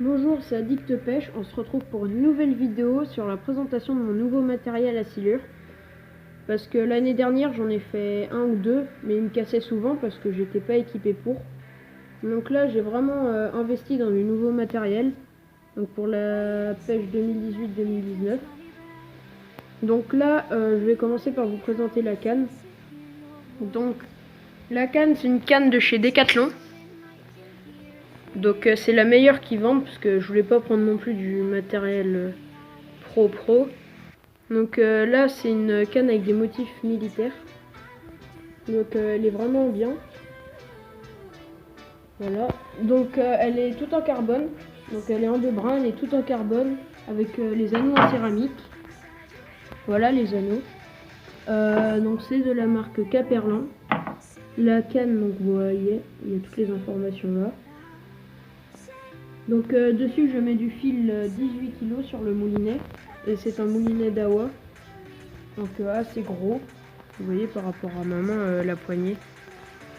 Bonjour, c'est Addict Pêche. On se retrouve pour une nouvelle vidéo sur la présentation de mon nouveau matériel à silure. Parce que l'année dernière, j'en ai fait un ou deux, mais ils me cassaient souvent parce que j'étais pas équipé pour. Donc là, j'ai vraiment investi dans du nouveau matériel. Donc pour la pêche 2018-2019. Donc là, je vais commencer par vous présenter la canne. Donc la canne, c'est une canne de chez Decathlon. Donc c'est la meilleure qu'ils vendent parce que je voulais pas prendre non plus du matériel pro. Donc là c'est une canne avec des motifs militaires. Donc elle est vraiment bien. Voilà. Donc elle est toute en carbone. Donc elle est en deux brins, elle est toute en carbone avec les anneaux en céramique. Voilà les anneaux. Donc c'est de la marque Caperlan. La canne, donc vous voyez, il y a toutes les informations là. Donc dessus je mets du fil 18 kg sur le moulinet et c'est un moulinet Daiwa, donc assez gros, vous voyez par rapport à ma main la poignée,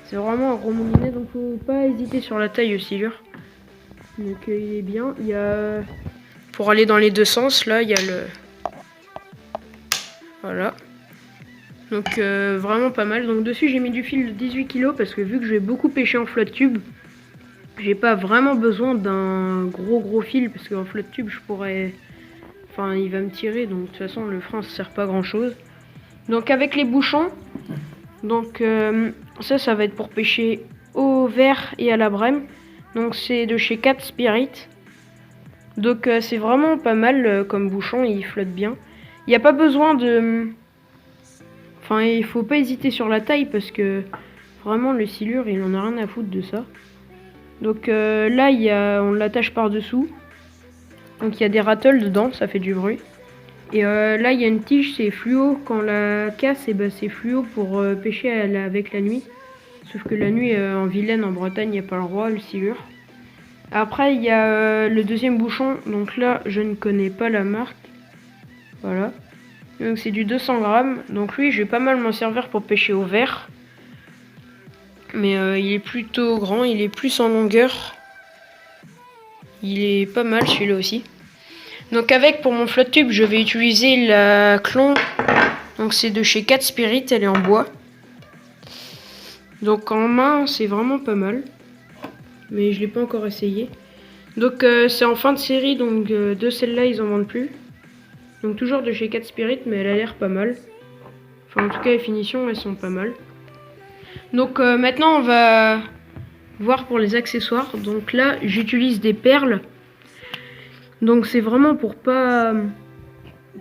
c'est vraiment un gros moulinet, donc faut pas hésiter sur la taille aussi silure. Donc il est bien, il y a pour aller dans les deux sens, là il y a le voilà, donc vraiment pas mal. Donc dessus j'ai mis du fil de 18 kg parce que vu que je vais beaucoup pêcher en flotte tube, j'ai pas vraiment besoin d'un gros fil parce qu'en flotte tube je pourrais, enfin il va me tirer, donc de toute façon le frein ça sert pas à grand chose. Donc avec les bouchons, donc ça va être pour pêcher au verre et à la brème. Donc c'est de chez Cat Spirit. Donc c'est vraiment pas mal comme bouchon, il flotte bien. Il n'y a pas besoin de, enfin il faut pas hésiter sur la taille parce que vraiment le silure il en a rien à foutre de ça. Donc là on l'attache par dessous. Donc il y a des rattles dedans, ça fait du bruit. Et là il y a une tige, c'est fluo. Quand on la casse, et ben, c'est fluo pour pêcher avec la nuit. Sauf que la nuit en Vilaine, en Bretagne, il n'y a pas le droit, le silure. Après il y a le deuxième bouchon. Donc là je ne connais pas la marque. Voilà. Donc c'est du 200 grammes. Donc lui je vais pas mal m'en servir pour pêcher au verre. Mais il est plutôt grand, il est plus en longueur. Il est pas mal celui-là aussi. Donc avec pour mon flotte tube je vais utiliser la Klon. Donc c'est de chez Cat Spirit, elle est en bois. Donc en main c'est vraiment pas mal. Mais je l'ai pas encore essayé. Donc c'est en fin de série, donc de celle-là ils en vendent plus. Donc toujours de chez Cat Spirit, mais elle a l'air pas mal. Enfin en tout cas les finitions elles sont pas mal. Donc maintenant on va voir pour les accessoires. Donc là j'utilise des perles. Donc c'est vraiment pour pas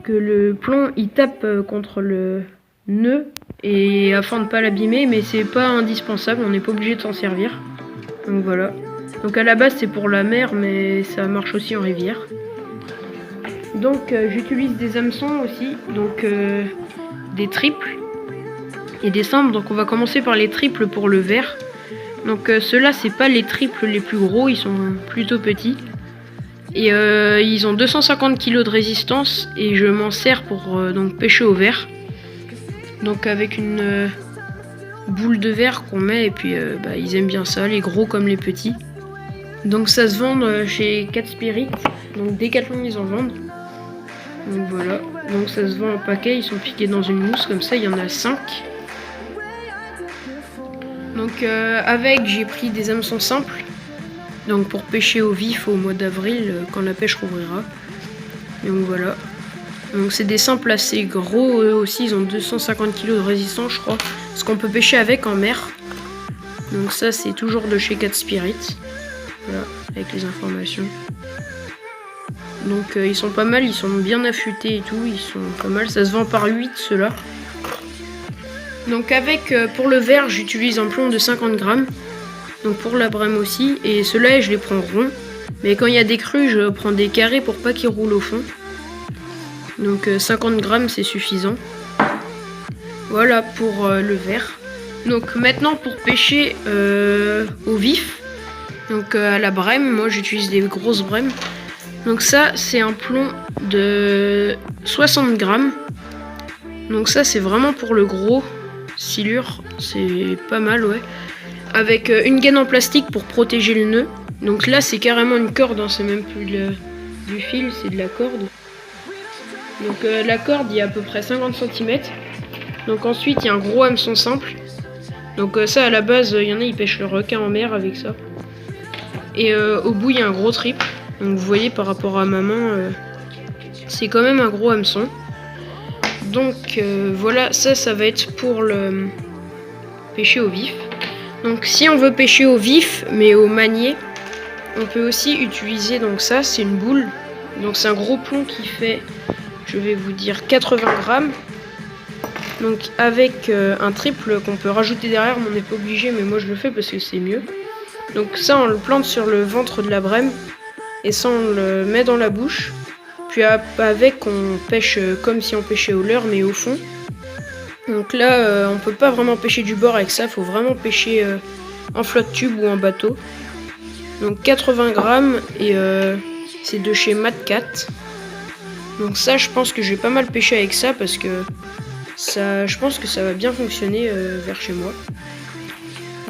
que le plomb il tape contre le nœud et afin de pas l'abîmer, mais c'est pas indispensable, on n'est pas obligé de s'en servir. Donc voilà. Donc à la base c'est pour la mer, mais ça marche aussi en rivière. Donc j'utilise des hameçons aussi, donc des triples et des simples. Donc on va commencer par les triples pour le verre. Donc ceux-là c'est pas les triples les plus gros, ils sont plutôt petits. Et ils ont 250 kg de résistance et je m'en sers pour donc pêcher au verre. Donc avec une boule de verre qu'on met et puis ils aiment bien ça, les gros comme les petits. Donc ça se vend chez Cat Spirit, donc Decathlon ils en vendent. Donc voilà, donc ça se vend en paquet, ils sont piqués dans une mousse comme ça, il y en a 5. Donc avec j'ai pris des hameçons simples. Donc pour pêcher au vif au mois d'avril quand la pêche rouvrira. Donc voilà. Donc c'est des simples assez gros, eux aussi ils ont 250 kg de résistance je crois. Ce qu'on peut pêcher avec en mer. Donc ça c'est toujours de chez Cat Spirit. Voilà, avec les informations. Donc ils sont pas mal, ils sont bien affûtés et tout, ils sont pas mal. Ça se vend par 8 ceux-là. Donc avec pour le verre j'utilise un plomb de 50 grammes. Donc pour la brème aussi, et ceux-là je les prends ronds, mais quand il y a des crues je prends des carrés pour pas qu'ils roulent au fond. Donc 50 grammes c'est suffisant. Voilà pour le verre. Donc maintenant pour pêcher au vif, donc à la brème, moi j'utilise des grosses brèmes. Donc ça c'est un plomb de 60 grammes. Donc ça c'est vraiment pour le gros silure, c'est pas mal ouais. Avec une gaine en plastique pour protéger le nœud. Donc là c'est carrément une corde, hein, c'est même plus du fil, c'est de la corde. Donc la corde il y a à peu près 50 cm. Donc ensuite il y a un gros hameçon simple. Donc ça à la base il y en a ils pêchent le requin en mer avec ça. Et au bout il y a un gros triple. Donc vous voyez par rapport à ma main c'est quand même un gros hameçon. Donc voilà, ça va être pour le pêcher au vif. Donc si on veut pêcher au vif mais au manier, on peut aussi utiliser, donc ça c'est une boule. Donc c'est un gros plomb qui fait, je vais vous dire, 80 grammes. Donc avec un triple qu'on peut rajouter derrière, mais on n'est pas obligé, mais moi je le fais parce que c'est mieux. Donc ça on le plante sur le ventre de la brème et ça on le met dans la bouche. Puis avec on pêche comme si on pêchait au leurre mais au fond. Donc là on peut pas vraiment pêcher du bord avec ça, faut vraiment pêcher en flotte tube ou en bateau. Donc 80 grammes et c'est de chez Matcat. Donc ça je pense que je vais pas mal pêcher avec ça parce que ça, je pense que ça va bien fonctionner vers chez moi.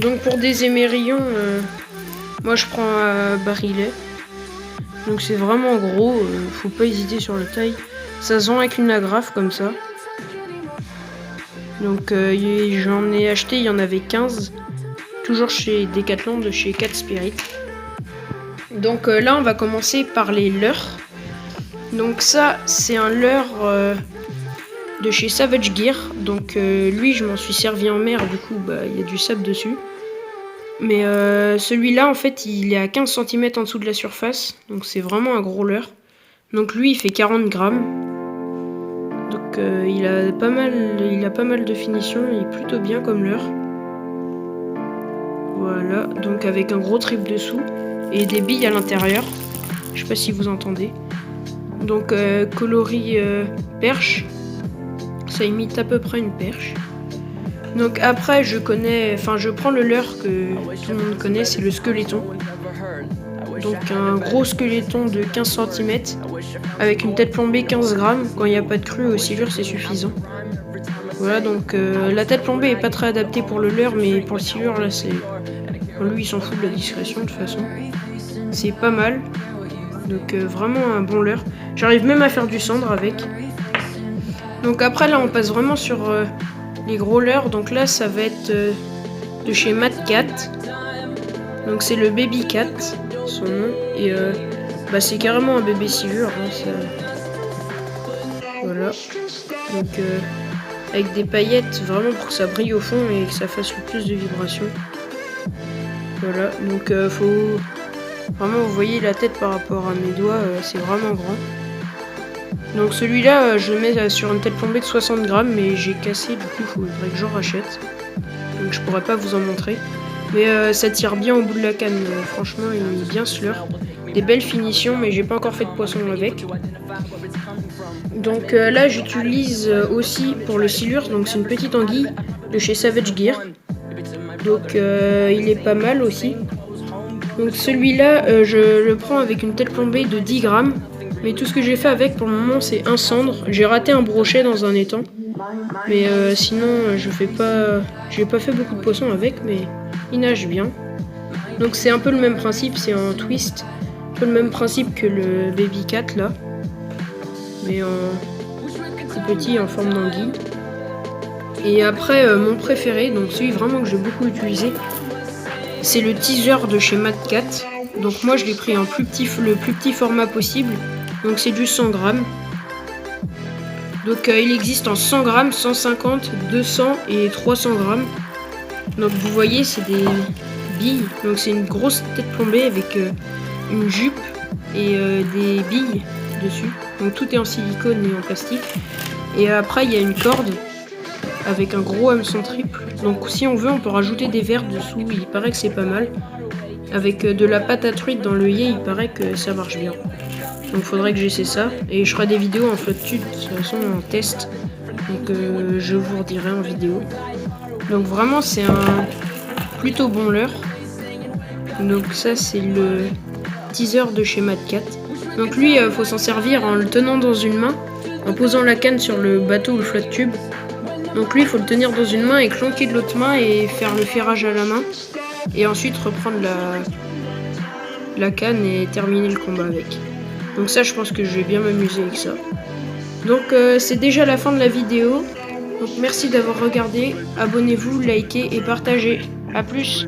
Donc pour des émerillons, moi je prends un barillet. Donc c'est vraiment gros, faut pas hésiter sur la taille. Ça se vend avec une agrafe comme ça. Donc j'en ai acheté, il y en avait 15. Toujours chez Decathlon, de chez Cat Spirit. Donc là on va commencer par les leurres. Donc ça c'est un leurre de chez Savage Gear. Donc lui je m'en suis servi en mer, du coup il y a du sable dessus. Mais celui-là en fait il est à 15 cm en dessous de la surface. Donc c'est vraiment un gros leurre. Donc lui il fait 40 grammes. Donc il a pas mal de finition, il est plutôt bien comme leurre. Voilà, donc avec un gros trip dessous et des billes à l'intérieur. Je sais pas si vous entendez. Donc coloris perche. Ça imite à peu près une perche. Donc après je prends le leurre que tout le monde connaît, c'est le squeletton. Donc un gros squeletton de 15 cm avec une tête plombée 15 grammes. Quand il n'y a pas de crue au silure c'est suffisant. Voilà, donc la tête plombée est pas très adaptée pour le leurre, mais pour le silure là c'est... Pour lui il s'en fout de la discrétion de toute façon. C'est pas mal. Donc vraiment un bon leurre. J'arrive même à faire du cendre avec. Donc après là on passe vraiment sur les gros leurres. Donc là ça va être de chez Matcat. Donc c'est le Baby Cat, son nom. Et c'est carrément un bébé silure. Hein, ça... Voilà. Donc avec des paillettes vraiment pour que ça brille au fond et que ça fasse le plus de vibrations. Voilà. Donc faut... Vraiment vous voyez la tête par rapport à mes doigts, c'est vraiment grand. Donc celui-là je le mets sur une tête plombée de 60 grammes mais j'ai cassé, du coup il faudrait que j'en rachète. Donc je pourrais pas vous en montrer. Mais ça tire bien au bout de la canne, franchement il est bien slur. Des belles finitions mais j'ai pas encore fait de poisson avec. Donc là j'utilise aussi pour le silure, donc c'est une petite anguille de chez Savage Gear. Donc il est pas mal aussi. Donc celui-là je le prends avec une tête plombée de 10 grammes. Mais tout ce que j'ai fait avec pour le moment c'est un cendre. J'ai raté un brochet dans un étang. Mais sinon j'ai pas fait beaucoup de poissons avec, mais il nage bien. Donc c'est un peu le même principe, c'est un twist. Un peu le même principe que le Baby Cat là. Mais en plus petit, en forme d'anguille. Et après mon préféré, donc celui vraiment que j'ai beaucoup utilisé, c'est le teaser de chez Matcat. Donc moi je l'ai pris en le plus petit format possible. Donc c'est du 100 grammes. Donc il existe en 100 grammes, 150, 200 et 300 grammes. Donc vous voyez c'est des billes. Donc c'est une grosse tête plombée avec une jupe et des billes dessus. Donc tout est en silicone et en plastique. Et après il y a une corde avec un gros hameçon triple. Donc si on veut on peut rajouter des verres dessous. Il paraît que c'est pas mal. Avec de la pâte à truite dans l'œillet, il paraît que ça marche bien. Donc faudrait que j'essaie ça. Et je ferai des vidéos en flotte tube, de toute façon en test. Donc je vous redirai en vidéo. Donc vraiment c'est un plutôt bon leurre. Donc ça c'est le teaser de chez Matcat. Donc lui faut s'en servir en le tenant dans une main, en posant la canne sur le bateau ou le flotte tube. Donc lui il faut le tenir dans une main et clanquer de l'autre main et faire le ferrage à la main. Et ensuite reprendre la canne et terminer le combat avec. Donc ça, je pense que je vais bien m'amuser avec ça. Donc c'est déjà la fin de la vidéo. Donc merci d'avoir regardé. Abonnez-vous, likez et partagez. A plus.